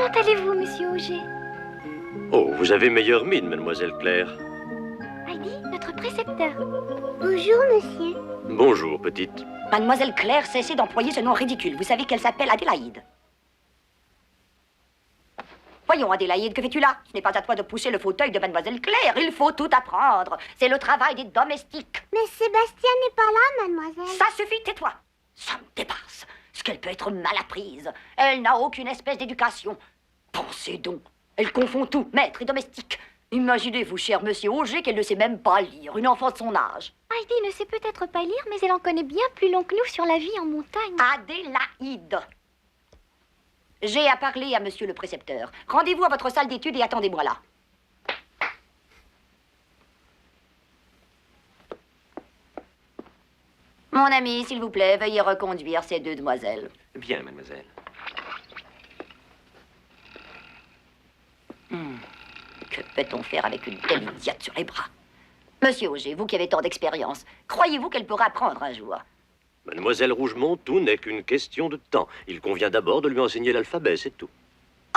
Comment allez-vous, monsieur Auger? Oh, vous avez meilleure mine, mademoiselle Claire. Heidi, notre précepteur. Bonjour, monsieur. Bonjour, petite. Mademoiselle Claire, cessez d'employer ce nom ridicule. Vous savez qu'elle s'appelle Adélaïde. Voyons, Adélaïde, que fais-tu là? Ce n'est pas à toi de pousser le fauteuil de Mademoiselle Claire. Il faut tout apprendre. C'est le travail des domestiques. Mais Sébastien n'est pas là, mademoiselle. Ça suffit, tais-toi. Ça me dépasse. Ce qu'elle peut être mal apprise. Elle n'a aucune espèce d'éducation. Pensez donc. Elle confond tout, maître et domestique. Imaginez-vous, cher monsieur Auger, qu'elle ne sait même pas lire. Une enfant de son âge. Heidi ne sait peut-être pas lire, mais elle en connaît bien plus long que nous sur la vie en montagne. Adélaïde. J'ai à parler à monsieur le précepteur. Rendez-vous à votre salle d'études et attendez-moi là. Mon ami, s'il vous plaît, veuillez reconduire ces deux demoiselles. Bien, mademoiselle. Que peut-on faire avec une telle idiote sur les bras? Monsieur Auger, vous qui avez tant d'expérience, croyez-vous qu'elle pourra apprendre un jour? Mademoiselle Rougemont, tout n'est qu'une question de temps. Il convient d'abord de lui enseigner l'alphabet, c'est tout.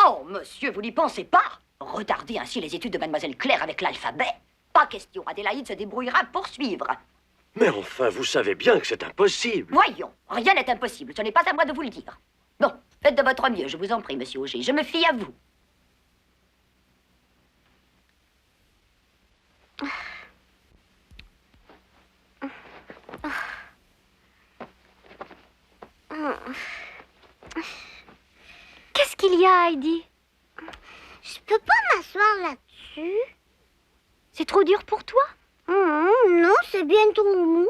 Oh, monsieur, vous n'y pensez pas? Retardez ainsi les études de mademoiselle Claire avec l'alphabet. Pas question, Adélaïde se débrouillera pour suivre. Mais enfin, vous savez bien que c'est impossible. Voyons, rien n'est impossible, ce n'est pas à moi de vous le dire. Bon, faites de votre mieux, je vous en prie, monsieur Auger, je me fie à vous. Qu'est-ce qu'il y a, Heidi? Je peux pas m'asseoir là-dessus. C'est trop dur pour toi? Non, c'est bien trop mou.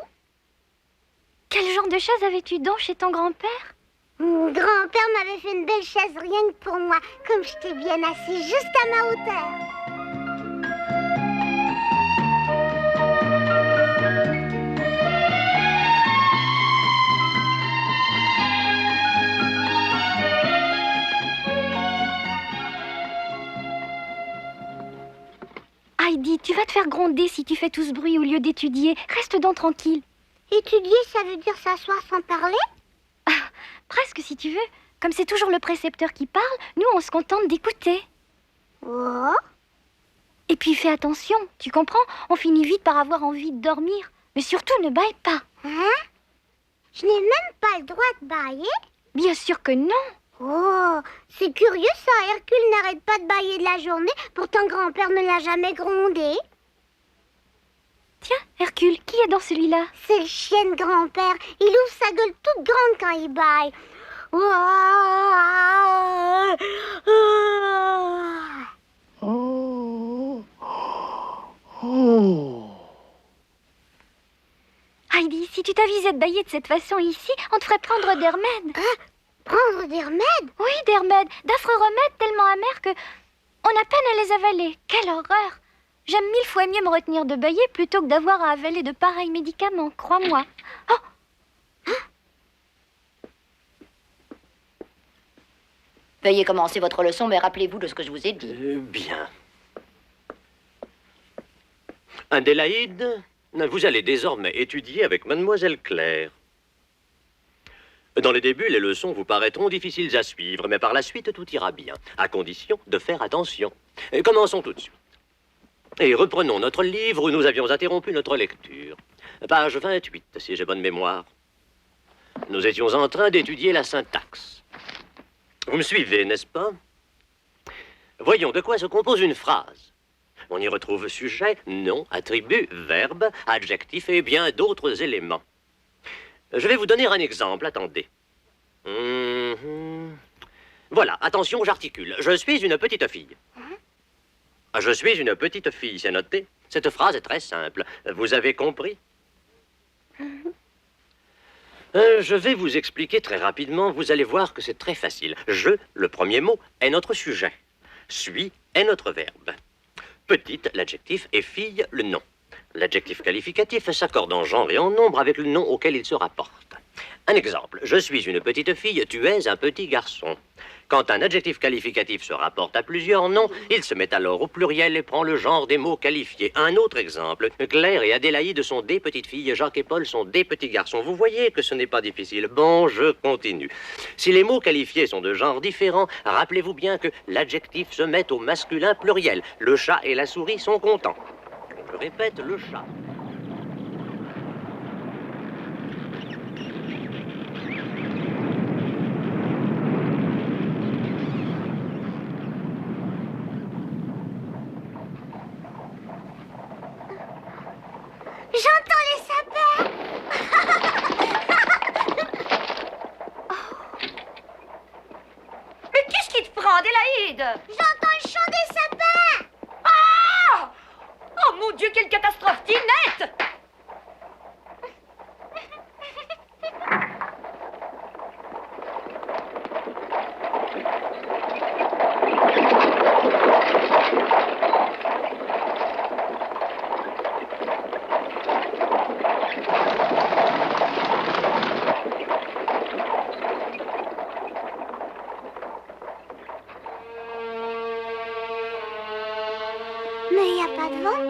Quel genre de chaise avais-tu donc chez ton grand-père? Mon grand-père m'avait fait une belle chaise rien que pour moi, comme j'étais bien assise juste à ma hauteur. Heidi, tu vas te faire gronder si tu fais tout ce bruit au lieu d'étudier. Reste donc tranquille. Étudier, ça veut dire s'asseoir sans parler? Presque si tu veux. Comme c'est toujours le précepteur qui parle, nous on se contente d'écouter. Oh. Et puis fais attention, tu comprends? On finit vite par avoir envie de dormir. Mais surtout ne bâille pas. Hein? Je n'ai même pas le droit de bâiller? Bien sûr que non. Oh, c'est curieux ça, Hercule n'arrête pas de bâiller de la journée, pourtant grand-père ne l'a jamais grondé. Tiens, Hercule, qui est dans celui-là? C'est le chien de grand-père, il ouvre sa gueule toute grande quand il bâille. Heidi, si tu t'avisais de bâiller de cette façon ici, on te ferait prendre des remèdes. Prendre des remèdes? Oui, des remèdes, d'affreux remèdes tellement amers que on a peine à les avaler. Quelle horreur! J'aime 1000 fois mieux me retenir de bâiller plutôt que d'avoir à avaler de pareils médicaments, crois-moi. Oh! Veuillez commencer votre leçon, mais rappelez-vous de ce que je vous ai dit. Bien. Adélaïde, vous allez désormais étudier avec mademoiselle Claire. Dans les débuts, les leçons vous paraîtront difficiles à suivre, mais par la suite, tout ira bien, à condition de faire attention. Commençons tout de suite. Et reprenons notre livre où nous avions interrompu notre lecture. Page 28, si j'ai bonne mémoire. Nous étions en train d'étudier la syntaxe. Vous me suivez, n'est-ce pas? Voyons de quoi se compose une phrase. On y retrouve sujet, nom, attribut, verbe, adjectif et bien d'autres éléments. Je vais vous donner un exemple, attendez. Voilà, attention, j'articule. Je suis une petite fille. Je suis une petite fille, c'est noté. Cette phrase est très simple. Vous avez compris? Je vais vous expliquer très rapidement. Vous allez voir que c'est très facile. Je, le premier mot, est notre sujet. Suis est notre verbe. Petite, l'adjectif, et fille, le nom. L'adjectif qualificatif s'accorde en genre et en nombre avec le nom auquel il se rapporte. Un exemple, je suis une petite fille, tu es un petit garçon. Quand un adjectif qualificatif se rapporte à plusieurs noms, il se met alors au pluriel et prend le genre des mots qualifiés. Un autre exemple, Claire et Adélaïde sont des petites filles, Jacques et Paul sont des petits garçons. Vous voyez que ce n'est pas difficile. Bon, je continue. Si les mots qualifiés sont de genres différents, rappelez-vous bien que l'adjectif se met au masculin pluriel. Le chat et la souris sont contents. Je répète, le chat. J'entends les sapins. Mais qu'est-ce qui te prend, Adélaïde? J'entends le chant des sapins. Ah! Oh mon Dieu, quelle catastrophe! Tinette! Mais il n'y a pas de vent.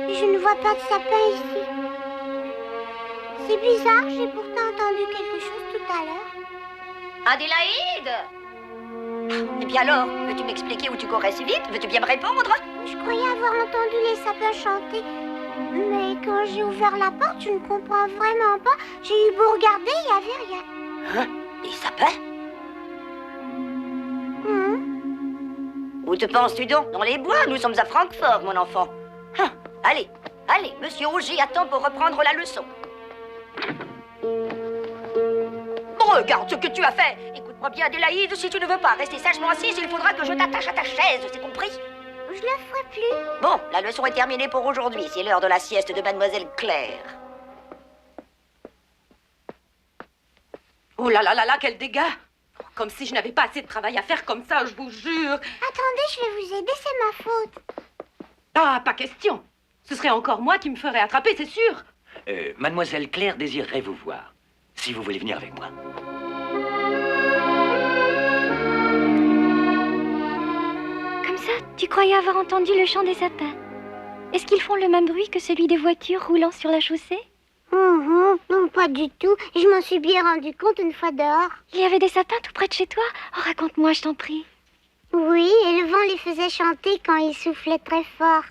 Et je ne vois pas de sapin ici. C'est bizarre, j'ai pourtant entendu quelque chose tout à l'heure. Adélaïde! Eh bien alors, veux-tu m'expliquer où tu courais si vite? Veux-tu bien me répondre? Je croyais avoir entendu les sapins chanter. Mais quand j'ai ouvert la porte, je ne comprends vraiment pas. J'ai eu beau regarder, il n'y avait rien. Hein? Des sapins? Où te penses-tu donc? Dans les bois, nous sommes à Francfort, mon enfant. Allez, allez, monsieur Auger attend pour reprendre la leçon. Regarde ce que tu as fait. Écoute-moi bien, Adélaïde, si tu ne veux pas rester sagement assise, il faudra que je t'attache à ta chaise, c'est compris? Je le ferai plus. Bon, la leçon est terminée pour aujourd'hui. C'est l'heure de la sieste de Mademoiselle Claire. Oh là là là là, quel dégât! Comme si je n'avais pas assez de travail à faire comme ça, je vous jure. Attendez, je vais vous aider, c'est ma faute. Ah, pas question. Ce serait encore moi qui me ferais attraper, c'est sûr. Mademoiselle Claire désirerait vous voir. Si vous voulez venir avec moi. Comme ça, tu croyais avoir entendu le chant des sapins. Est-ce qu'ils font le même bruit que celui des voitures roulant sur la chaussée? Non, pas du tout. Je m'en suis bien rendu compte une fois dehors. Il y avait des sapins tout près de chez toi? Oh, raconte-moi, je t'en prie. Oui, et le vent les faisait chanter quand ils soufflaient très fort.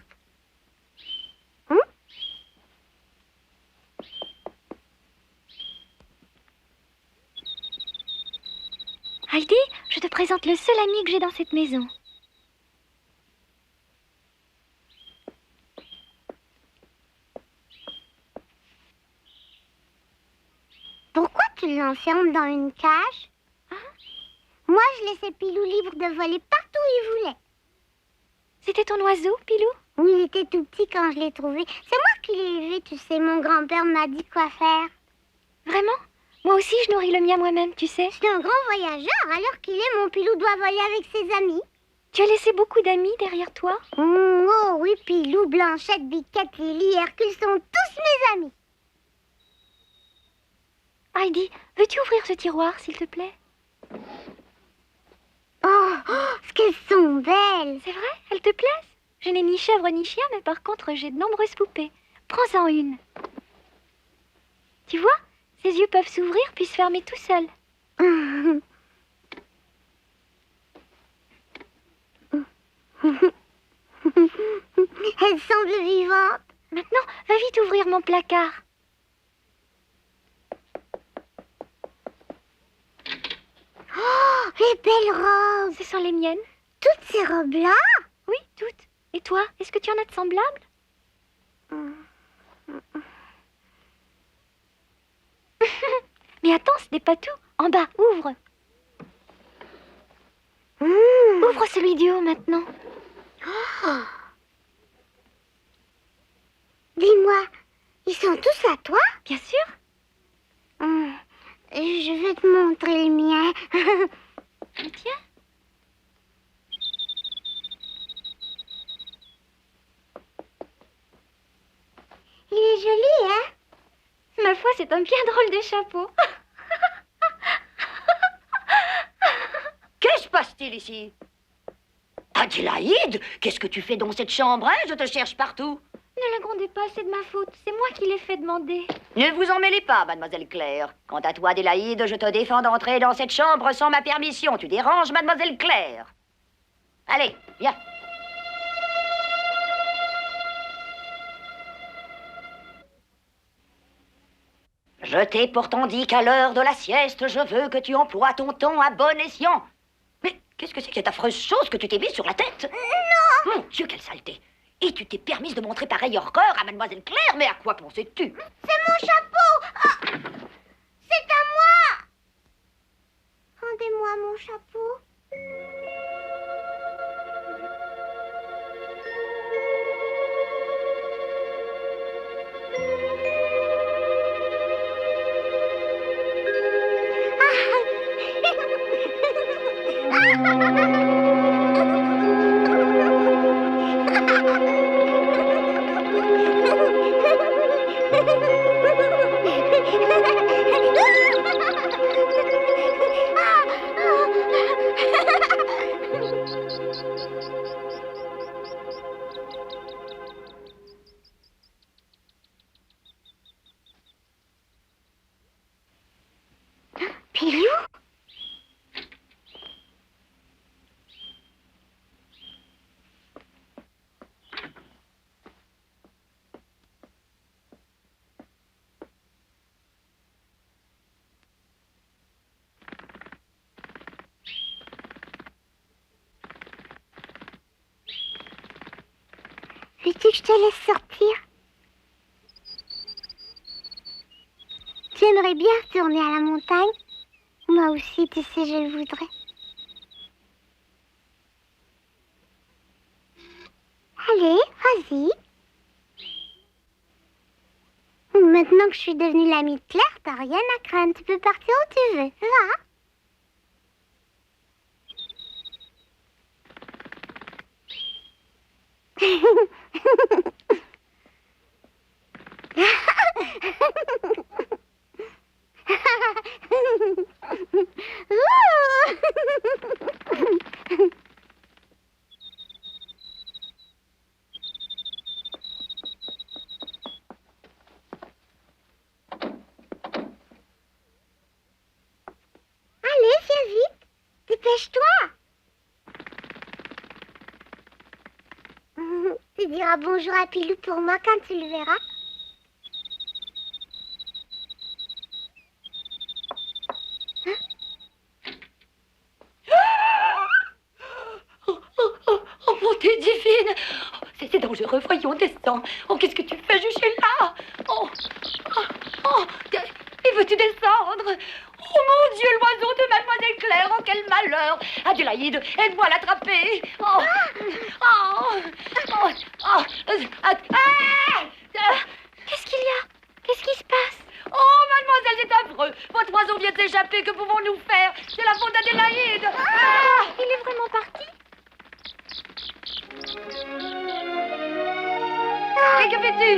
Heidi, je te présente le seul ami que j'ai dans cette maison. Pourquoi tu l'enfermes dans une cage? Moi, je laissais Pilou libre de voler partout où il voulait. C'était ton oiseau, Pilou? Oui, il était tout petit quand je l'ai trouvé. C'est moi qui l'ai élevé, tu sais, mon grand-père m'a dit quoi faire. Vraiment? Moi aussi, je nourris le mien moi-même, tu sais. C'est un grand voyageur, alors qu'il est, mon Pilou doit voler avec ses amis. Tu as laissé beaucoup d'amis derrière toi? Oh oui, Pilou, Blanchette, Biquette, Lily, Hercule sont tous mes amis. Heidi, veux-tu ouvrir ce tiroir, s'il te plaît? Oh, ce qu'elles sont belles. C'est vrai? Elles te plaisent? Je n'ai ni chèvre ni chien, mais par contre, j'ai de nombreuses poupées. Prends-en une. Tu vois? Ses yeux peuvent s'ouvrir puis se fermer tout seuls. Elles semblent vivantes. Maintenant, va vite ouvrir mon placard. Oh, les belles robes. Ce sont les miennes. Toutes ces robes-là? Oui, toutes. Et toi, est-ce que tu en as de semblables? Mais attends, ce n'est pas tout. En bas, ouvre. Ouvre celui du haut maintenant. Dis-moi, ils sont tous à toi? Bien sûr. Je vais te montrer le mien. Le tien? c'est un bien drôle de chapeau. Que se passe-t-il ici? Adélaïde, qu'est-ce que tu fais dans cette chambre, hein? Je te cherche partout. Ne la grondez pas, c'est de ma faute. C'est moi qui l'ai fait demander. Ne vous en mêlez pas, mademoiselle Claire. Quant à toi, Adélaïde, je te défends d'entrer dans cette chambre sans ma permission. Tu déranges mademoiselle Claire. Allez, viens. Je t'ai pourtant dit qu'à l'heure de la sieste, je veux que tu emploies ton temps à bon escient. Mais qu'est-ce que c'est que cette affreuse chose que tu t'es mise sur la tête? Non! Mon Dieu, quelle saleté! Et tu t'es permise de montrer pareille horreur à mademoiselle Claire, mais à quoi pensais-tu? C'est mon chapeau! Ah, c'est à moi! Rendez-moi mon chapeau. Pilou? Veux-tu que je te laisse sortir? Tu aimerais bien retourner à la montagne? Moi aussi, tu sais, je le voudrais. Allez, vas-y. Maintenant que je suis devenue l'amie de Claire, t'as rien à craindre. Tu peux partir où tu veux. Va. Allez, viens vite. Dépêche-toi. Tu diras bonjour à Pilou pour moi quand tu le verras. Oh, bonté divine! C'est dangereux, voyons, descends. Oh, qu'est-ce que tu fais? Je suis là! Oh, et veux-tu descendre? Oh mon Dieu, l'oiseau de mademoiselle Claire, oh quel malheur! Adélaïde, aide-moi à l'attraper! Qu'est-ce qu'il y a? Qu'est-ce qui se passe? Oh, mademoiselle, c'est affreux! Votre oiseau vient de s'échapper, que pouvons-nous faire? C'est la faute d'Adélaïde! Il est vraiment parti? Et que fais-tu?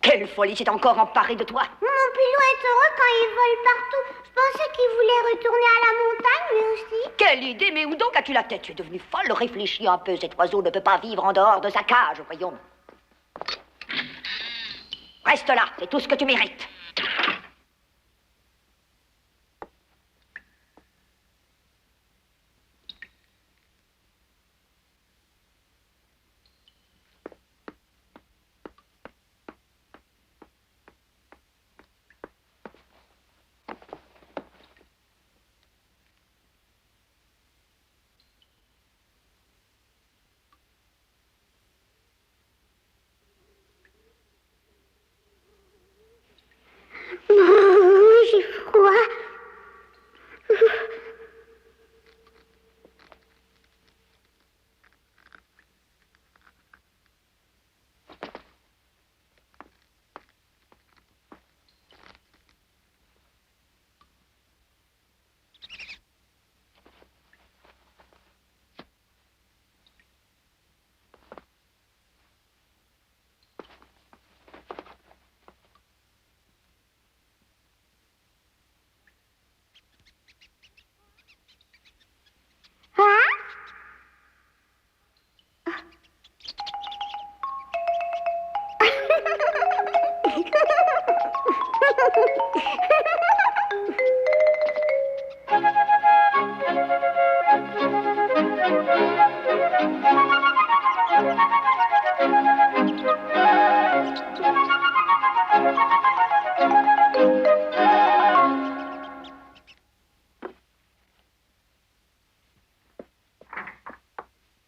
Quelle folie s'est encore emparée de toi! Mon Pilou est heureux quand il vole partout. Je pensais qu'il voulait retourner à la montagne, lui aussi. Quelle idée! Mais où donc as-tu la tête? Tu es devenue folle. Réfléchis un peu. Cet oiseau ne peut pas vivre en dehors de sa cage, voyons. Reste là, c'est tout ce que tu mérites.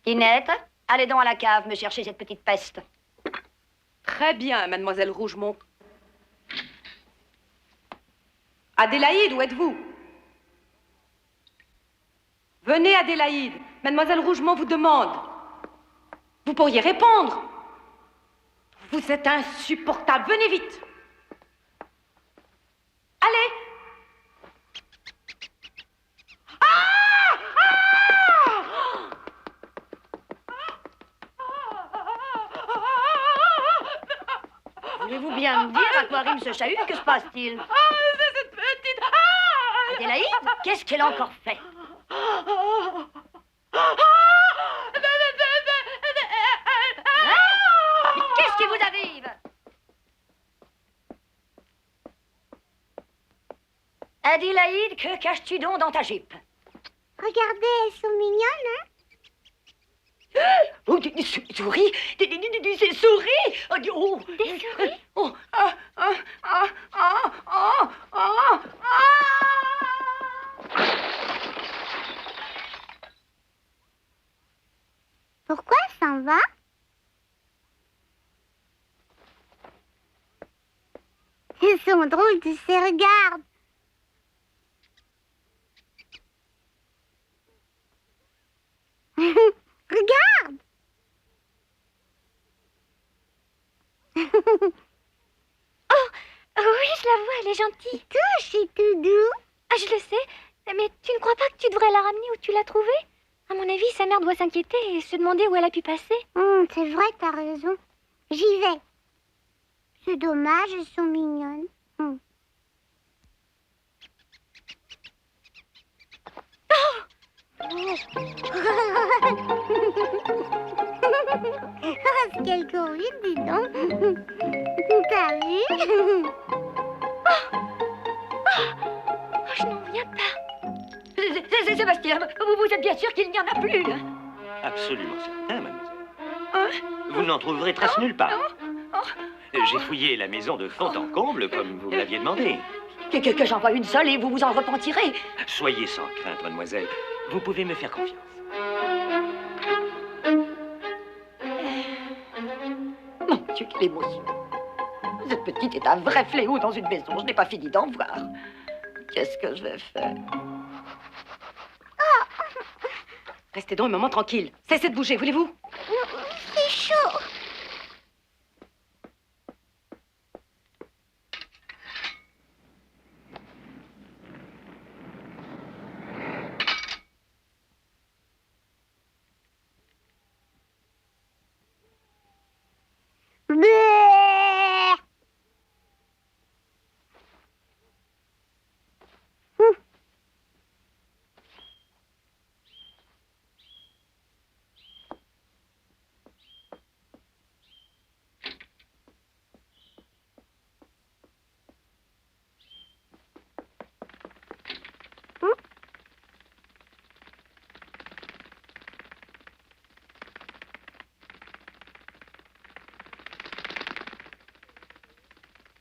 Tinette, allez donc à la cave me chercher cette petite peste. Très bien, mademoiselle Rougemont. Adélaïde, où êtes-vous? Venez, Adélaïde. Mademoiselle Rougemont vous demande. Vous pourriez répondre. Vous êtes insupportable. Venez vite. Allez. Voulez-vous bien me dire à quoi rime ce chahut? Que se passe-t-il? C'est cette petite... Adélaïde, qu'est-ce qu'elle a encore fait? Mais qu'est-ce qui vous arrive? Adélaïde, que caches-tu donc dans ta jupe? Regardez, elles sont mignonnes, hein? Oh, des souris! Des souris! Oh, Des souris? oh, Pourquoi elle s'en va? Elles sont drôles, tu sais, regarde. Regarde. Oh oui, je la vois, elle est gentille. Touche, c'est tout doux. Ah, je le sais. Mais tu ne crois pas que tu devrais la ramener où tu l'as trouvée? À mon avis, sa mère doit s'inquiéter et se demander où elle a pu passer. C'est vrai, t'as raison. J'y vais. C'est dommage, elles sont mignonnes. Oh, quelle court vite, dis donc. T'as vu? Oh, je n'en reviens pas. c'est Sébastien, vous êtes bien sûr qu'il n'y en a plus? Absolument certain, mademoiselle. Vous n'en trouverez trace nulle part. J'ai fouillé la maison de fond en comble, comme vous me l'aviez demandé. Que j'en vois une seule et vous vous en repentirez. Soyez sans crainte, mademoiselle. Vous pouvez me faire confiance. Mon Dieu, quelle émotion. Cette petite est un vrai fléau dans une maison. Je n'ai pas fini d'en voir. Qu'est-ce que je vais faire? Restez donc un moment tranquille. Cessez de bouger, voulez-vous? C'est chaud. Bleh.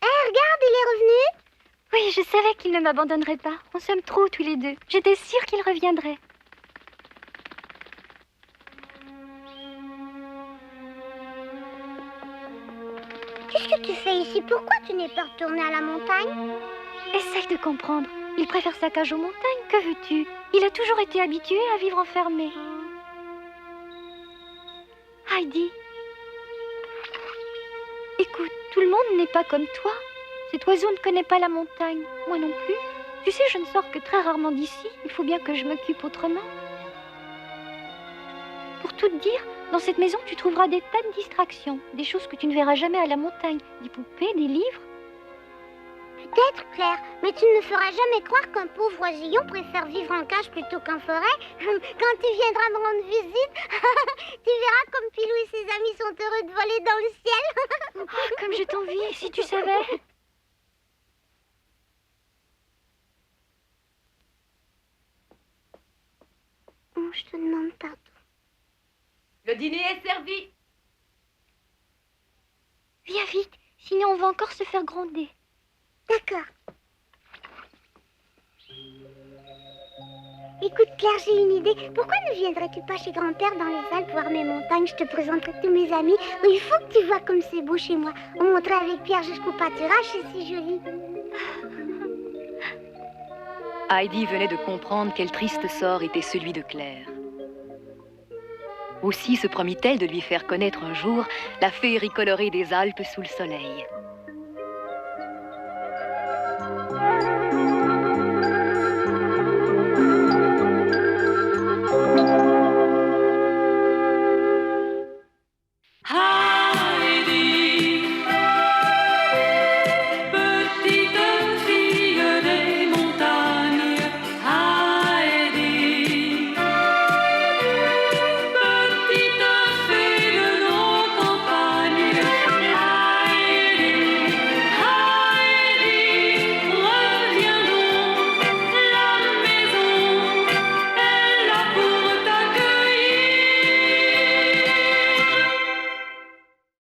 Regarde, il est revenu. Oui, je savais qu'il ne m'abandonnerait pas. On s'aime trop tous les deux. J'étais sûre qu'il reviendrait. Qu'est-ce que tu fais ici? Pourquoi tu n'es pas retourné à la montagne? Essaye de comprendre. Il préfère sa cage aux montagnes. Que veux-tu? Il a toujours été habitué à vivre enfermé. Heidi. Écoute, tout le monde n'est pas comme toi. Cet oiseau ne connaît pas la montagne. Moi non plus. Tu sais, je ne sors que très rarement d'ici. Il faut bien que je m'occupe autrement. Pour tout te dire, dans cette maison, tu trouveras des tas de distractions. Des choses que tu ne verras jamais à la montagne. Des poupées, des livres. Peut-être, Claire, mais tu ne me feras jamais croire qu'un pauvre oisillon préfère vivre en cage plutôt qu'en forêt. Quand tu viendras me rendre visite, tu verras comme Pilou et ses amis sont heureux de voler dans le ciel. Oh, comme je t'envie, si tu savais. Je te demande pardon. Le dîner est servi. Viens vite, sinon on va encore se faire gronder. D'accord. Écoute Claire, j'ai une idée. Pourquoi ne viendrais-tu pas chez grand-père dans les Alpes voir mes montagnes? Je te présenterai tous mes amis. Oh, il faut que tu vois comme c'est beau chez moi. On monterait avec Pierre jusqu'au pâturage, c'est si joli. Heidi venait de comprendre quel triste sort était celui de Claire. Aussi se promit-elle de lui faire connaître un jour la féerie colorée des Alpes sous le soleil.